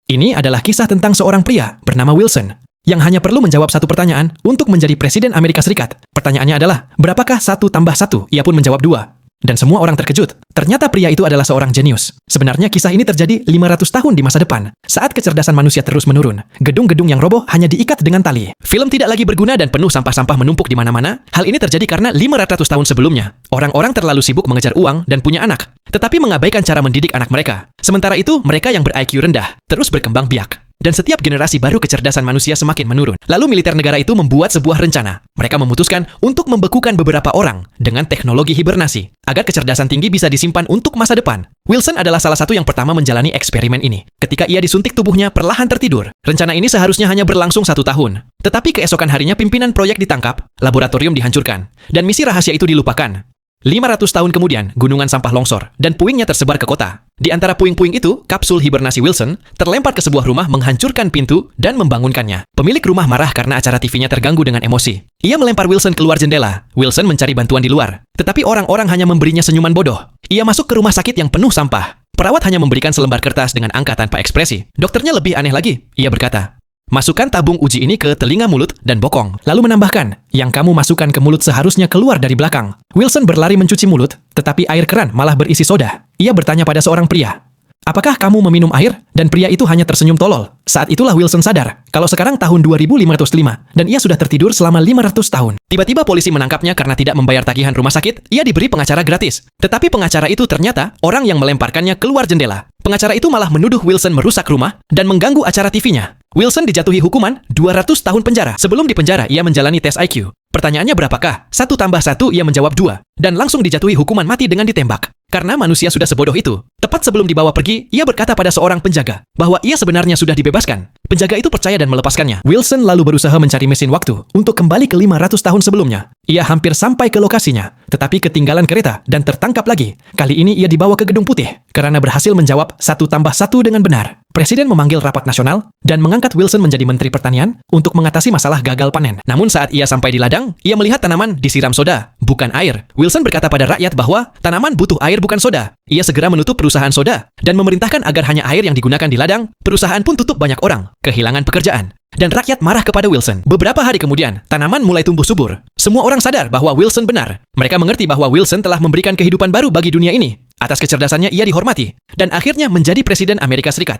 Ini adalah kisah tentang seorang pria bernama Wilson yang hanya perlu menjawab satu pertanyaan untuk menjadi Presiden Amerika Serikat. Pertanyaannya adalah, berapakah 1 tambah 1? Ia pun menjawab 2. Dan semua orang terkejut. Ternyata pria itu adalah seorang jenius. Sebenarnya kisah ini terjadi 500 tahun di masa depan, saat kecerdasan manusia terus menurun. Gedung-gedung yang roboh hanya diikat dengan tali. Film tidak lagi berguna dan penuh sampah-sampah menumpuk di mana-mana. Hal ini terjadi karena 500 tahun sebelumnya, orang-orang terlalu sibuk mengejar uang dan punya anak, tetapi mengabaikan cara mendidik anak mereka. Sementara itu, mereka yang ber-IQ rendah terus berkembang biak. Dan setiap generasi baru kecerdasan manusia semakin menurun. Lalu militer negara itu membuat sebuah rencana. Mereka memutuskan untuk membekukan beberapa orang dengan teknologi hibernasi, agar kecerdasan tinggi bisa disimpan untuk masa depan. Wilson adalah salah satu yang pertama menjalani eksperimen ini. Ketika ia disuntik, tubuhnya perlahan tertidur. Rencana ini seharusnya hanya berlangsung 1 tahun. Tetapi keesokan harinya pimpinan proyek ditangkap, laboratorium dihancurkan, dan misi rahasia itu dilupakan. 500 tahun kemudian, gunungan sampah longsor, dan puingnya tersebar ke kota. Di antara puing-puing itu, kapsul hibernasi Wilson terlempar ke sebuah rumah menghancurkan pintu dan membangunkannya. Pemilik rumah marah karena acara TV-nya terganggu dengan emosi. Ia melempar Wilson keluar jendela. Wilson mencari bantuan di luar. Tetapi orang-orang hanya memberinya senyuman bodoh. Ia masuk ke rumah sakit yang penuh sampah. Perawat hanya memberikan selembar kertas dengan angka tanpa ekspresi. Dokternya lebih aneh lagi. Ia berkata, "Masukkan tabung uji ini ke telinga, mulut, dan bokong." Lalu menambahkan, "Yang kamu masukkan ke mulut seharusnya keluar dari belakang." Wilson berlari mencuci mulut, tetapi air keran malah berisi soda. Ia bertanya pada seorang pria, "Apakah kamu meminum air?" Dan pria itu hanya tersenyum tolol. Saat itulah Wilson sadar, kalau sekarang tahun 2505, dan ia sudah tertidur selama 500 tahun. Tiba-tiba polisi menangkapnya karena tidak membayar tagihan rumah sakit. Ia diberi pengacara gratis. Tetapi pengacara itu ternyata orang yang melemparkannya keluar jendela. Pengacara itu malah menuduh Wilson merusak rumah dan mengganggu acara TV-nya. Wilson dijatuhi hukuman 200 tahun penjara. Sebelum dipenjara, ia menjalani tes IQ. Pertanyaannya berapakah? 1 tambah 1, ia menjawab 2. Dan langsung dijatuhi hukuman mati dengan ditembak. Karena manusia sudah sebodoh itu. Tepat sebelum dibawa pergi, ia berkata pada seorang penjaga bahwa ia sebenarnya sudah dibebaskan. Penjaga itu percaya dan melepaskannya. Wilson lalu berusaha mencari mesin waktu untuk kembali ke 500 tahun sebelumnya. Ia hampir sampai ke lokasinya, tetapi ketinggalan kereta dan tertangkap lagi. Kali ini ia dibawa ke Gedung Putih karena berhasil menjawab 1 tambah 1 dengan benar. Presiden memanggil rapat nasional dan mengangkat Wilson menjadi Menteri Pertanian untuk mengatasi masalah gagal panen. Namun saat ia sampai di ladang, ia melihat tanaman disiram soda, bukan air. Wilson berkata pada rakyat bahwa tanaman butuh air bukan soda. Ia segera menutup perusahaan soda dan memerintahkan agar hanya air yang digunakan di ladang. Perusahaan pun tutup, banyak orang kehilangan pekerjaan. Dan rakyat marah kepada Wilson. Beberapa hari kemudian, tanaman mulai tumbuh subur. Semua orang sadar bahwa Wilson benar. Mereka mengerti bahwa Wilson telah memberikan kehidupan baru bagi dunia ini. Atas kecerdasannya ia dihormati dan akhirnya menjadi Presiden Amerika Serikat.